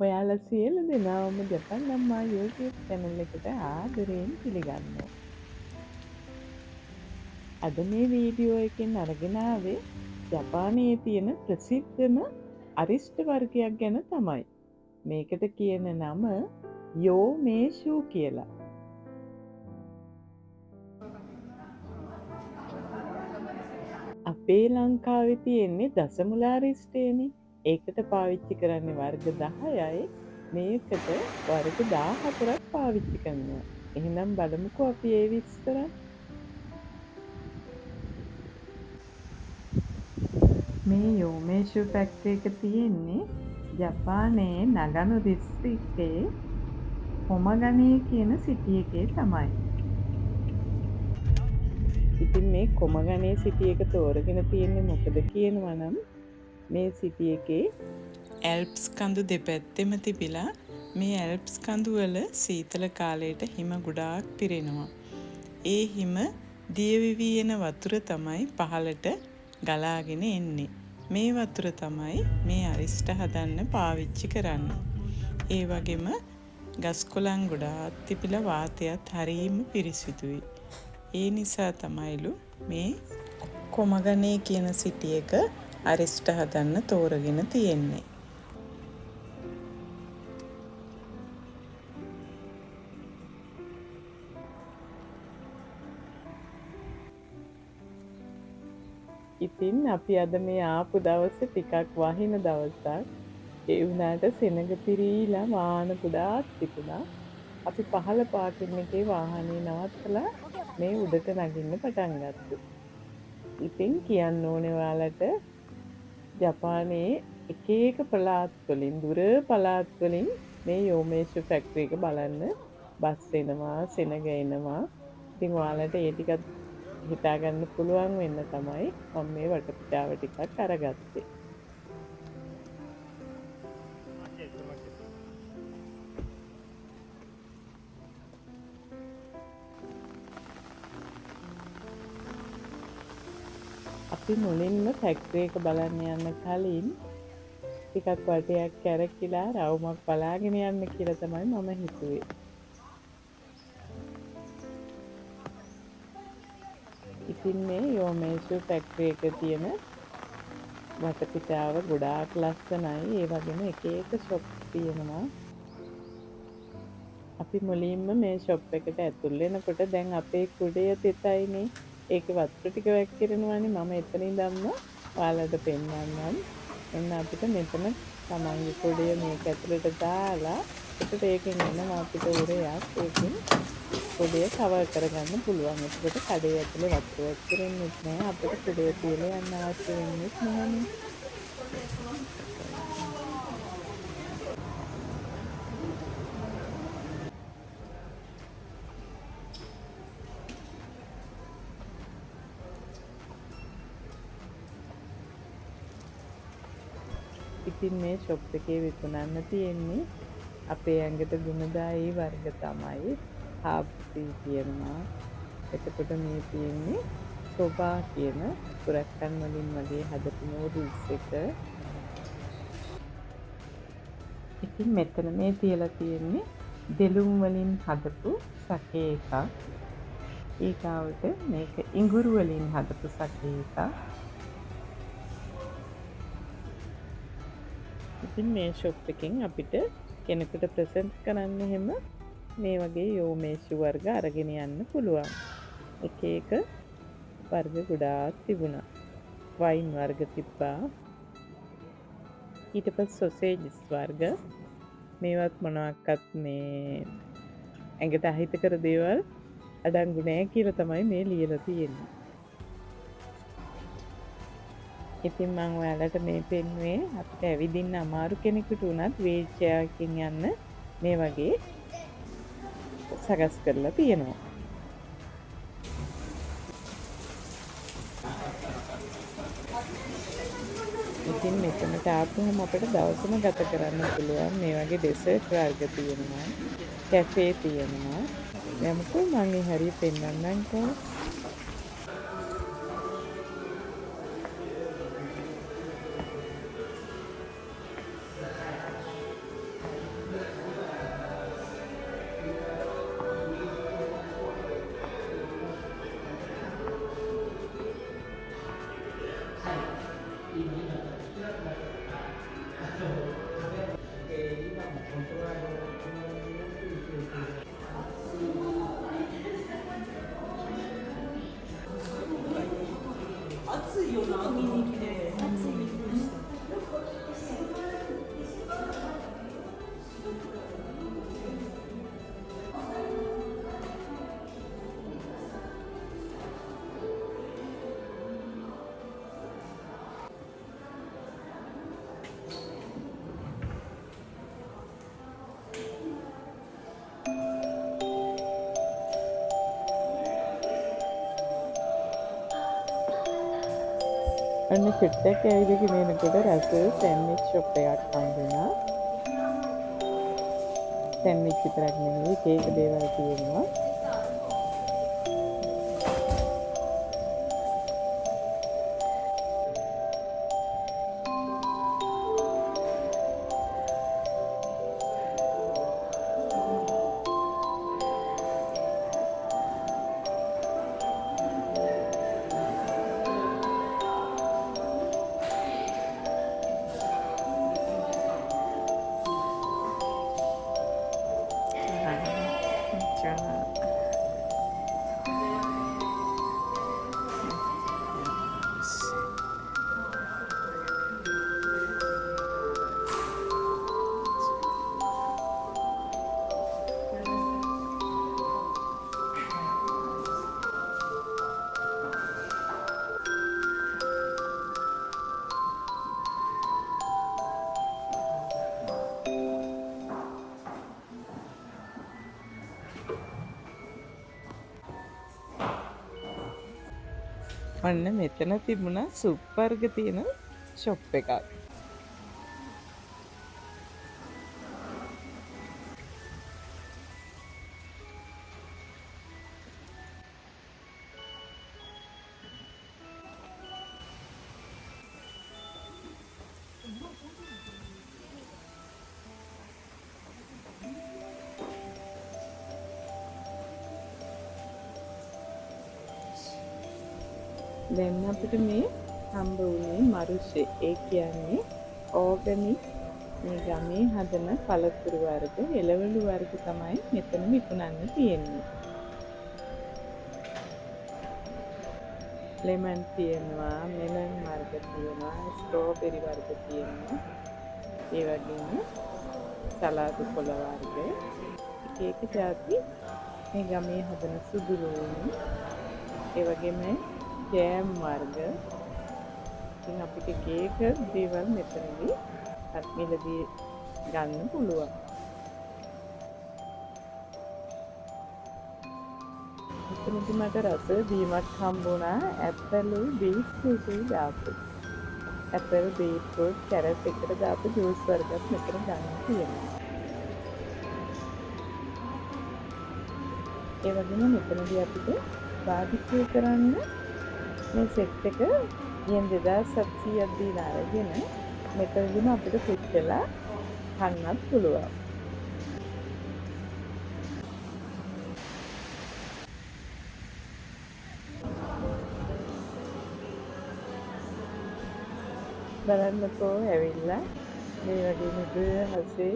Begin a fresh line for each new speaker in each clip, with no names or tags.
ඔයාලා සියලු දෙනාම ජපන් අම්මා YouTube channel එකට ආදරයෙන් පිළිගන්නවා. අද මේ වීඩියෝ එකෙන් අරගෙන ආවේ ජපානයේ තියෙන ප්‍රසිද්ධම අරිෂ්ට වර්ගයක් ගැන තමයි. මේකට කියන නම යෝමේෂු කියලා. අපේ ලංකාවේ තියෙන්නේ දසමුලා අරිෂ්ටයනේ. ඒකට පාවිච්චි කරන්නේ වර්ග 10යි. මේකට වර්ග 14ක් පාවිච්චි කරනවා. එහෙනම් බලමුකෝ අපි ඒ විස්තර. මේ යෝමේෂු ෆැක්ටරි එක තියෙන්නේ ජපානයේ නගනු දිස්ත්‍රික්කයේ කොමගනේ කියන සිටි එකේ තමයි. ඉතින් මේ කොමගනේ සිටි එක තෝරගෙන තියෙන්නේ මොකද කියනවා නම් මේ සිටි එකේ ඇල්ප්ස් කඳු දෙපැත්තෙම තිබිලා මේ ඇල්ප්ස් කඳු වල සීතල කාලයට හිම ගොඩාක් පිරෙනවා. ඒ හිම දියවිවි එන වතුර තමයි පහළට ගලාගෙන එන්නේ. මේ වතුර තමයි මේ අරිෂ්ට හදන්න පාවිච්චි කරන්නේ. ඒ වගේම ගස් කොළන් ගොඩාක් තිබිලා වාතයත් හරිම පිරිසිදුයි. ඒ නිසා තමයිලු මේ කොමගනේ කියන සිටි එක අරිෂ්ට හදන්න තෝරගෙන තියෙන්නේ. ඉතින් අපි අද මේ ආපු දවසේ ටිකක් වහින දවසක්. ඒ වුණාට සෙනඟ පිරීලා වාහන ගොඩාක් තිබුණා. අපි පහළ පාකින් එකේ වාහනේ නවත්තලා මේ උඩට නගින්න පටන් ගත්තා. ඉතින් කියන්න ඕනේ ඔයාලට ජපානයේ එක එක පළාත් වලින් දුර පළාත් වලින් මේ යෝමේෂු ෆැක්ටරි එක බලන්න බස් එනවා, සෙනඟ එනවා. ඉතින් ඔයාලට ඒ ටිකත් හිතා ගන්න පුළුවන් වෙන්න තමයි මම මේ වටපිටාව ටිකක් අරගත්තේ. අපි මුලින්ම ෆැක්ටරි එක බලන්න යන්න කලින් ටිකක් වටයක් කැරකිලා රවුමක් බලාගෙන යන්න කියලා තමයි මම හිතුවේ. ඉතින් මේ යෝමේෂු ෆැක්ටරි එක තියෙන වටපිටාව ගොඩාක් ලස්සනයි. ඒ වගේම එක එක ෂොප් තියෙනවා. අපි මුලින්ම මේ ෂොප් එකට ඇතුල් වෙනකොට දැන් අපේ කුඩය තෙතයිනේ. ඒකේ වතුර ටික වැක්කිරෙනවානේ. මම එතන ඉඳන්ම ඔයාලට පෙන්වන්නම්. එන්න අපිට මෙතන තමන්ගේ කුඩය මේක ඇතුළට දාලා එතකොට ඒකෙන් එනවා අපිට උරයක්. ඒකෙන් කුඩය කවර් කරගන්න පුළුවන්. එතකොට කඩේ ඇතුලේ වතුර වැක්කිරෙන්නේ නැහැ. අපිට කුඩය තියලා යන්න අවශ්‍ය වෙන්නේ නැහැනේ. ඉතින් මේ ෂොප් එකේ විකුණන්න තියෙන්නේ අපේ ඇඟට ගුණදායී වර්ග තමයි. හාප්ටි කියනවා. එතකොට මේ තියෙන්නේ සෝබා කියන පුරක්කන් වලින් වගේ හදපු නූඩල්ස් එක. ඉතින් මෙතන මේ තියලා තියෙන්නේ දෙලුම් වලින් හදපු සකේ එකක්. ඊගාවට මේක ඉඟුරු වලින් හදපු සකේ එකක්. ඉතින් මේ ෂොප් එකෙන් අපිට කෙනෙකුට ප්‍රසන්ට් කරන්න එහෙම මේ වගේ යෝමේෂු වර්ග අරගෙන යන්න පුළුවන්. එක එක වර්ග ගොඩාක් තිබුණා. වයින් වර්ග තිබ්බා. ඊට පස්සේ සොසේජස් වර්ග. මේවත් මොනවාක්වත් මේ ඇඟට අහිතකර දේවල් අඩංගු නැහැ කියලා තමයි මේ ලියලා තියෙන්නේ. ඉතින් මම ඔයාලට මේ පෙන්වුවේ අපිට ඇවිදින්න අමාරු කෙනෙකුට උනත් වීල් චෙයාර් එකකින් යන්න මේ වගේ සකස් කරලා තියෙනවා. ඉතින් මෙතනට ආපුවම අපිට දවසම ගත කරන්න පුළුවන්. මේ වගේ ඩෙසර්ට් වර්ග තියෙනවා. කැෆේ තියෙනවා. යමුකෝ මම මේ හරිය පෙන්වන්නම්කෝ. අන්න චුට්ටක් ඇවිදගෙන එනකොට රසල් සෑන්ඩ්විච් ෂොප් එකක් හම්බුණා. සෑන්ඩ්විච් විතරක් නෙමෙයි කේක් දේවල් තියෙනවා. ඔන්න මෙතන තිබුණා සුප් වර්ග තියෙන ෂොප් එකක්. දැන් අපිට මේ හම්බ වුණේ මරුෂේ. ඒ කියන්නේ ඕගනික් මේ ගමේ හදන පළතුරු වර්ග, එළවලු වර්ග තමයි මෙතන විකුණන්න තියෙන්නේ. ලෙමන් තියෙනවා, මෙලන් වර්ග තියෙනවා, ස්ට්‍රෝබෙරි වර්ග තියෙනවා. ඒ වගේම සලාදු කොළ වර්ග, එක එක જાති මේ ගමේ හදන සුදු ලුණු, ඒ වගේම ජෑම් වර්ග. ඉතින් අපිට කේක් දේවල් මෙතනදී මිලදී ගන්න පුළුවන්. මෙතනදී මට රස දීමක් හම්බුණා. ඇපල් බීට්‍රූට් දාපු. ඇපල් බීට්‍රූට් කැරට් එකට දාපු ජූස් වර්ගයක් මෙතන ගන්න තියෙනවා. ඒ වගේම මෙතනදී අපිට බාබිකියු කරන්න මේ සෙට් එක යෙන් 2700ක් දීලා අරගෙන මෙතනදිම අපිට ෆිට වෙලා කන්නත් පුළුවන්. බලන්නකෝ ඇවිල්ලා මේ වගේ නිදහසේ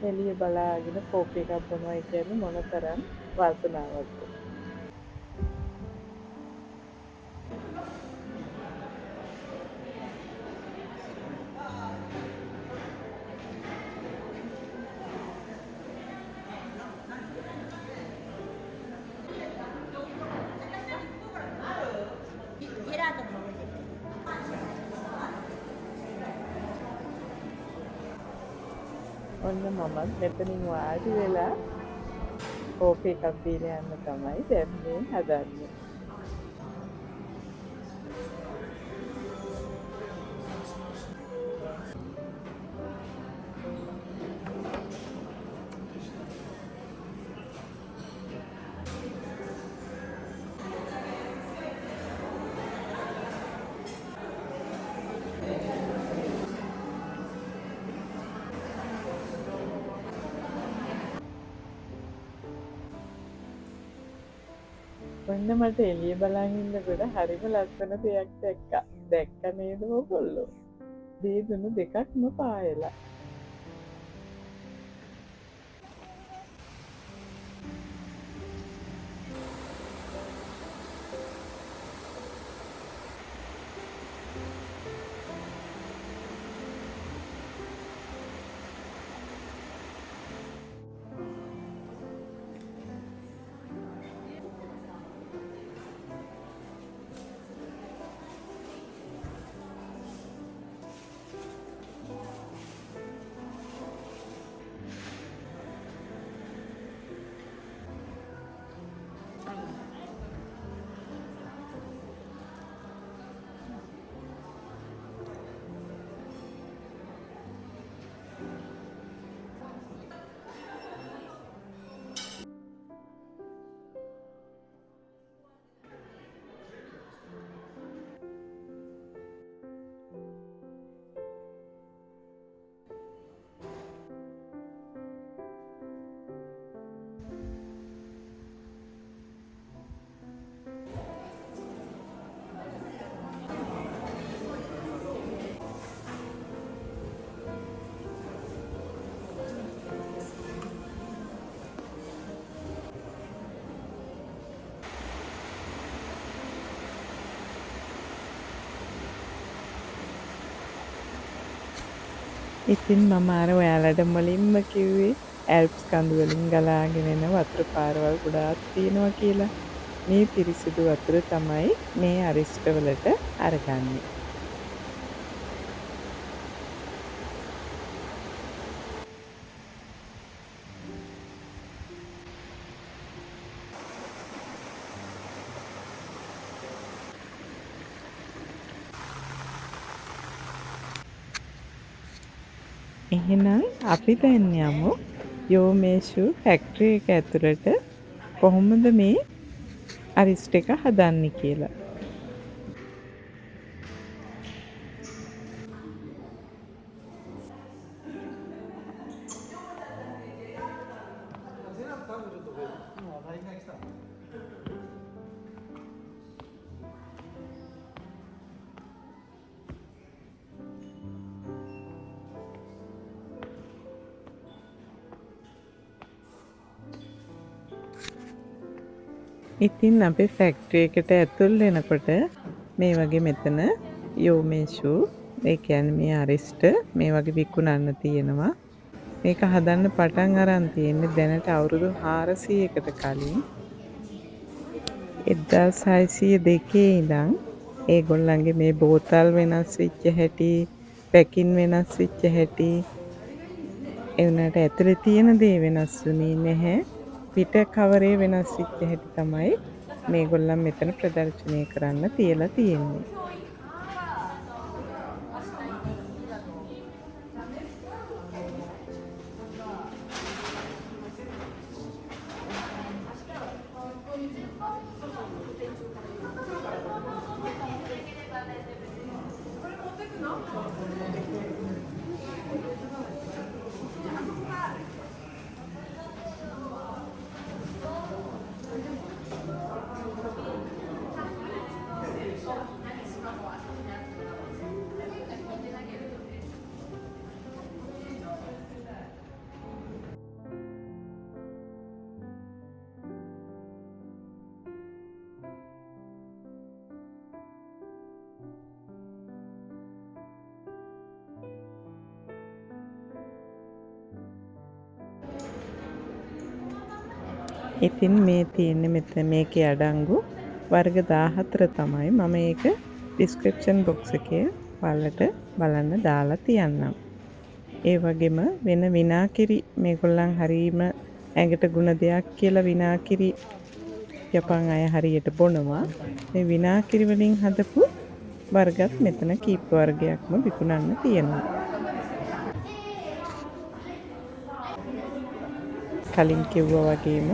එළිය බලාගෙන කෝපි එකක් බොනවා කියන්නේ මොනතරම් වාසනාවක්ද. ඔන්න මමත් මෙතනින් වාඩි වෙලා කෝපි එකක් දීලා යන්න තමයි දැන් මේ හදන්නේ. ඔන්න මට එළිය බලන් ඉන්නකොට හරිම ලස්සන දෙයක් දැක්කා. දැක්ක නේද ඔයගොල්ලෝ? දීදුණු දෙකක්ම පායලා. ඉතින් මම අර ඔයාලට මුලින්ම කිව්වේ ඇල්ප්ස් කඳු වලින් ගලාගෙන එන වතුර පාරවල් ගොඩාක් තියෙනවා කියලා. මේ පිරිසිදු වතුර තමයි මේ අරිෂ්ඨ වලට අරගන්නේ. එහෙනම් අපි දැන් යමු යෝමේෂු ෆැක්ටරි එක ඇතුළට කොහොමද මේ අරිෂ්ඨ එක හදන්නේ කියලා. ඉතින් අපි ෆැක්ටරි එකට ඇතුල් වෙනකොට මේ වගේ මෙතන යෝමේෂු ඒ කියන්නේ මේ අරිෂ්ඨ මේ වගේ විකුණන්න තියෙනවා. මේක හදන්න පටන් අරන් තියෙන්නේ දැනට අවුරුදු 400කට කලින් 1602 ඉඳන් ඒගොල්ලන්ගේ මේ බෝතල් වෙනස් වෙච්ච හැටි, පැකින් වෙනස් වෙච්ච හැටි, ඒ වුණාට ඇතුලේ තියෙන දේ වෙනස් වුණේ නැහැ. පිට කවරේ වෙනස් වෙච්ච හැටි තමයි මේගොල්ලන් මෙතන ප්‍රදර්ශනය කරන්න තියලා තියෙන්නේ. ඉතින් මේ තියෙන්නේ මෙතන මේකේ අඩංගු වර්ග 14 තමයි. මම ඒක ඩිස්ක්‍රිප්ෂන් බොක්ස් එකේ ඔයාලට බලන්න දාලා තියන්නම්. ඒ වගේම වෙන විනාකිරි මේගොල්ලන් හරීම ඇඟට ගුණ දෙයක් කියලා විනාකිරි යපන් අය හරියට බොනවා. මේ විනාකිරි වලින් හදපු වර්ගත් මෙතන කීප වර්ගයක්ම විකුණන්න තියෙනවා. කලින් කිව්වා වගේම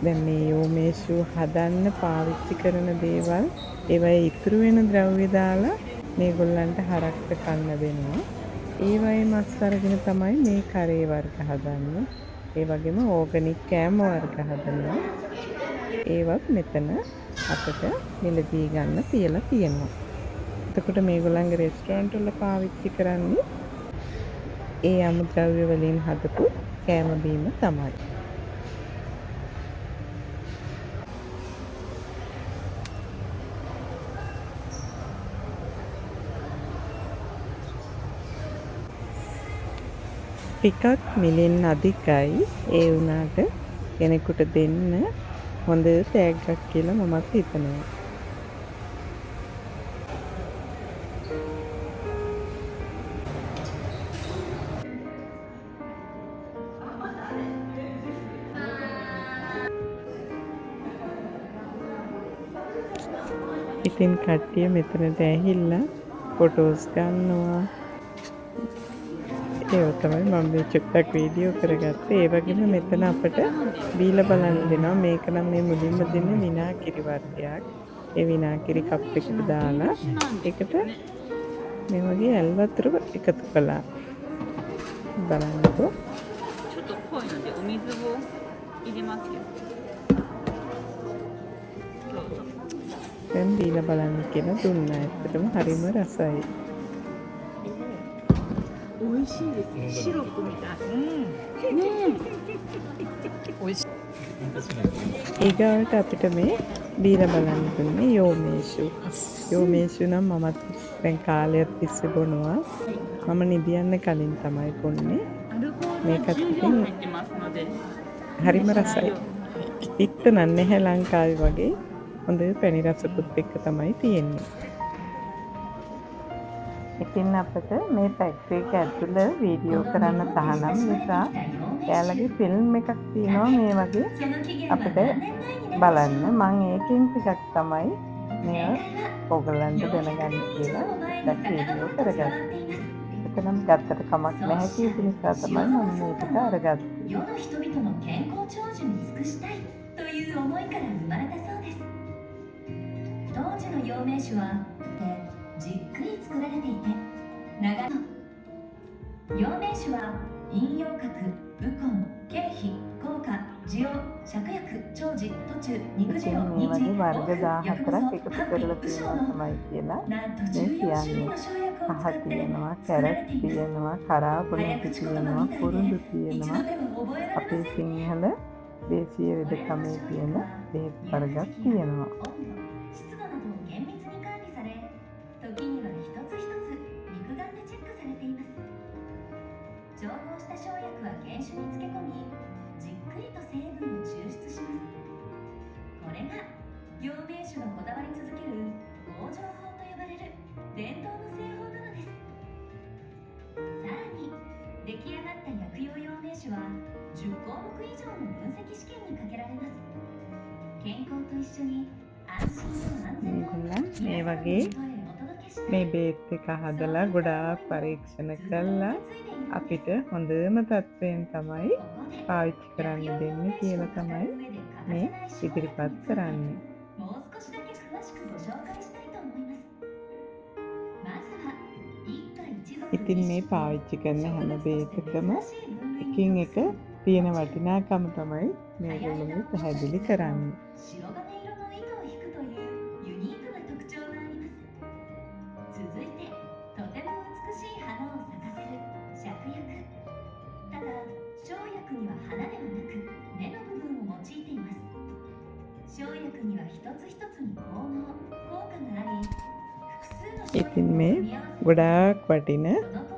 දැන් මේ යෝමේෂු හදන්න පාවිච්චි කරන දේවල් ඒවයේ ඉතුරු වෙන ද්‍රව්‍ය දාලා මේගොල්ලන්ට හරක්ට කන්න දෙනවා. ඒවයේ මස් අරගෙන තමයි මේ කරේ වර්ග හදන්නේ. ඒ වගේම ඕගනික් කෑම වර්ග හදනවා. ඒවත් මෙතන අපිට මිලදී ගන්න තියලා තියෙනවා. එතකොට මේගොල්ලන්ගේ රෙස්ටෝරන්ට් වල පාවිච්චි කරන්නේ ඒ අමුද්‍රව්‍ය වලින් හදපු කෑම බීම තමයි. ටිකක් මිලින් අධිකයි. ඒ වුණාට කෙනෙකුට දෙන්න හොඳ තෑග්ගක් කියලා මමත් හිතනවා. ඉතින් කට්ටිය මෙතනට ඇවිල්ලා ෆොටෝස් ගන්නවා. ඒක තමයි මම මේ චුට්ටක් වීඩියෝ කරගත්තේ. ඒ වගේම මෙතන අපට බීලා බලන්න දෙනවා. මේක නම් මේ මුලින්ම දෙන්නේ විනාගිරි වර්ගයක්. ඒ විනාගිරි කප් එකට දාලා ඒකට මේ වගේ ඇල් වතුර එකතු කළා. බලන්නකෝ. දැන් බීලා බලන්න කියලා දුන්නා. ඇත්තටම හරිම රසයි.
美味しいですね。シロップみたい。ねえ。美味しい。
ඊගාවට අපිට මේ බීලා බලන්න දුන්නේ යෝමේෂු. යෝමේෂු නම් මමත් දැන් කාලයක් තිස්සේ බොනවා. මම නිදියන්න කලින් තමයි බොන්නේ. මේකත් ඉතින් හරිම රසයි. පිත්ත නැහැ ලංකාවේ වගේ. හොඳ පැණි රසකුත් එක්ක තමයි තියෙන්නේ. ඉතින් අපිට මේ ෆැක්ටරි එක ඇතුළ වීඩියෝ කරන්න තහනම් නිසා එයාලගේ ෆිල්ම් එකක් තියෙනවා මේ වගේ අපිට බලන්න. මම ඒකෙන් ටිකක් තමයි මේ ඔයගලන්ට දැනගන්න කියලා වීඩියෝ කරගත්තා. එතනම් ගත්තට කමක් නැහැ කියපු නිසා තමයි මම මේකට අරගත්තේ.
じっくり作られていて長野陽明酒は陰陽角、ウコン、経費、効果、滋養、芍薬、長寿、途中、肉汁を
මේ වගේ වර්ග 14ක් එකතු කරලා තියෙනවා තමයි කියලා මේ කියන්නේ. කහ තියෙනවා, කැරට් තියෙනවා, කරාපුණු තියෙනවා, කුරුඳු තියෙනවා. අපේ සිංහල දේශීය වෙදකමේ තියෙන බෙහෙත් වර්ගක් තියෙනවා.
時には一つ一つ肉眼でチェックされています。調合した生薬は原酒に漬け込み、じっくりと成分を抽出します。これが陽明酒がこだわり続ける往生法と呼ばれる伝統の製法なのです。さらに出来上がった薬用陽明酒は10項目以上の分析試験にかけられます。健康と一緒に安心と安全を
මේ වගේ මේ බේත් එක හදලා ගොඩාක් පරීක්ෂණ කළා අපිට හොඳම තත්ත්වයෙන් තමයි පාවිච්චි කරන්න දෙන්නේ කියලා තමයි මේ ඉදිරිපත් කරන්නේ. ඉතින් මේ පාවිච්චි කරන හැම බේතකම එකින් එක තියෙන වටිනාකම තමයි මේගොල්ලෝ පැහැදිලි කරන්නේ. 続いてとても美しい花を咲かせる芍薬。ただ生薬には花ではなく根の部分を用いています。生薬には一つ一つに効果があり、複数の生薬を組み合わせて ගොඩාක් වටින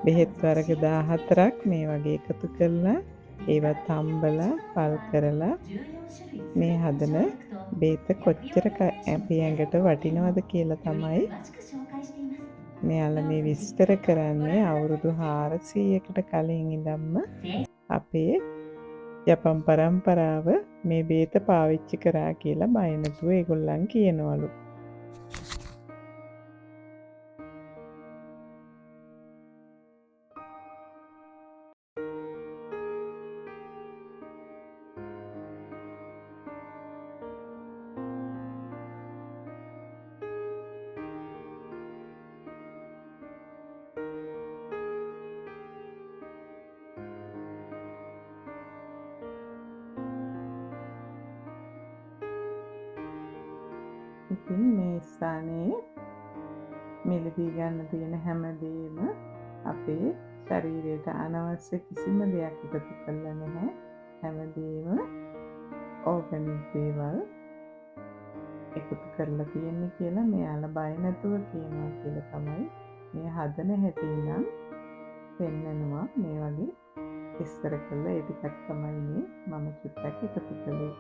බෙහෙත් වර්ග 14ක් මේ වගේ එකතු කරලා ඒවත් හම්බලා පල් කරලා මේ හදන බේත කොච්චර අපේ ඇඟට වටිනවද කියලා තමයි මෙයාලා මේ විස්තර කරන්නේ. අවුරුදු 400කට කලින් ඉඳන්ම අපේ යපන් පරම්පරාව මේ බේත පාවිච්චි කරා කියලා බය නැතුව ඒගොල්ලන් කියනවලු. ඉතින් මේ ස්ථානයේ මිලදී ගන්න තියෙන හැමදේම අපේ ශරීරයට අනවශ්‍ය කිසිම දෙයක් එකතු කරලා නැහැ. හැමදේම ඕර්ගැනික් දේවල් එකතු කරලා තියෙන්නේ කියලා මෙයාලා බය නැතුව කියනවා කියලා තමයි මේ හදන හැටි නම් පෙන්නනවා. මේ වගේ විස්තර කරලා ඒ ටිකක් තමයි මම චුට්ටක් එකතු කළේ.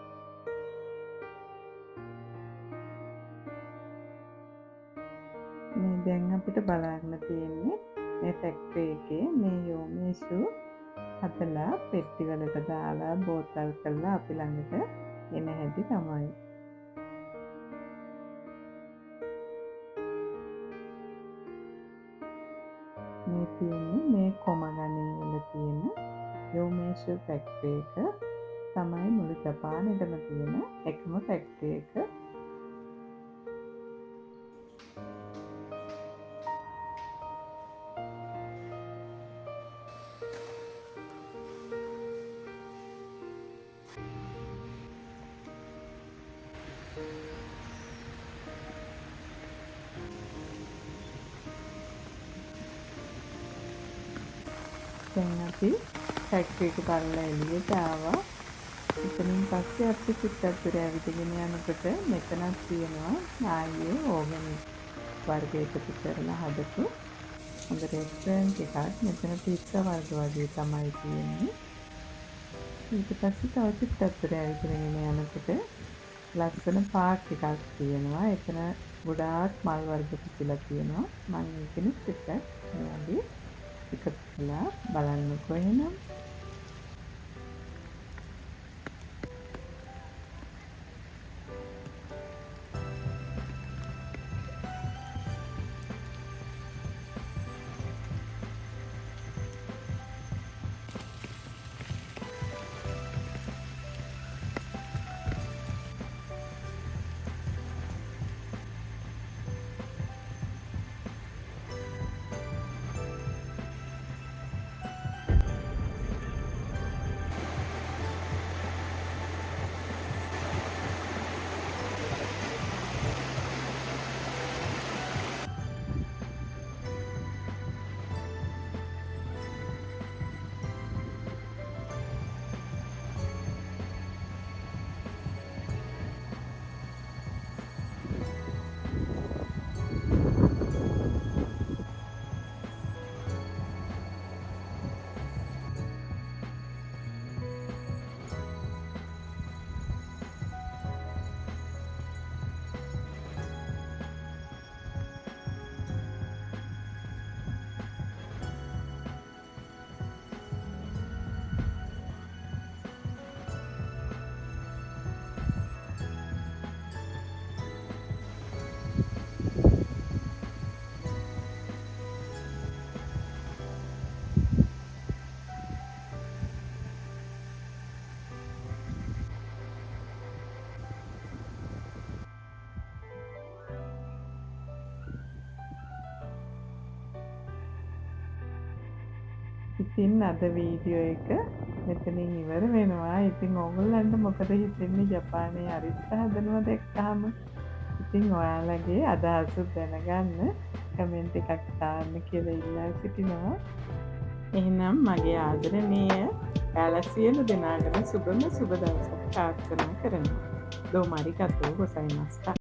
මේ දැන් අපිට බලන්න තියෙන්නේ මේ ෆැක්ටරි එකේ මේ යෝමේසු හදලා පෙට්ටි වලට දාලා බෝතල් කරලා අපි ළඟට එන හැටි තමයි. මේ තියෙන්නේ මේ කොමගනේ වල තියෙන යෝමේසු ෆැක්ටරි එක තමයි මුළු ජපානයේම තියෙන එකම ෆැක්ටරි එක. දැන් අපි ෆැක්ටරි එක බලලා එළියට ආවා. එතනින් පස්සේ අපි චුට්ටක් දුර ඇවිදගෙන යනකොට මෙතනක් තියෙනවා ආයේ ඕර්ගැනික් වර්ග එකතු කරලා හදපු හොඳ රෙස්ටොරන්ට් එකක්. මෙතන පිස්සා වර්ග වගේ තමයි තියෙන්නේ. ඊට පස්සේ තව චුට්ටක් දුර ඇවිදගෙන යනකොට ලස්සන පාර්ක් එකක් තියෙනවා. එතන ගොඩාක් මල් වර්ග පිපිලා තියෙනවා. මම ඒකෙනි චුට්ටක් මේ වගේ එකතු කළා. බලන්නකෝ එහෙනම්. ඉතින් අද වීඩියෝ එක මෙතනින් ඉවර වෙනවා. ඉතින් ඕගොල්ලන්ට මොකද හිතෙන්නේ ජපානයේ අරිස්සා හදනවා දැක්කහම? ඉතින් ඔයාලගේ අදහස දැනගන්න කමෙන්ට් එකක් දාන්න කියලා ඉල්ලා සිටිනවා. එහෙනම් මගේ ආදරණීය ඔයාලා සියලු දෙනාටම සුබ දවසක් ප්‍රාර්ථනා කරනවා. どうもありがとうございました。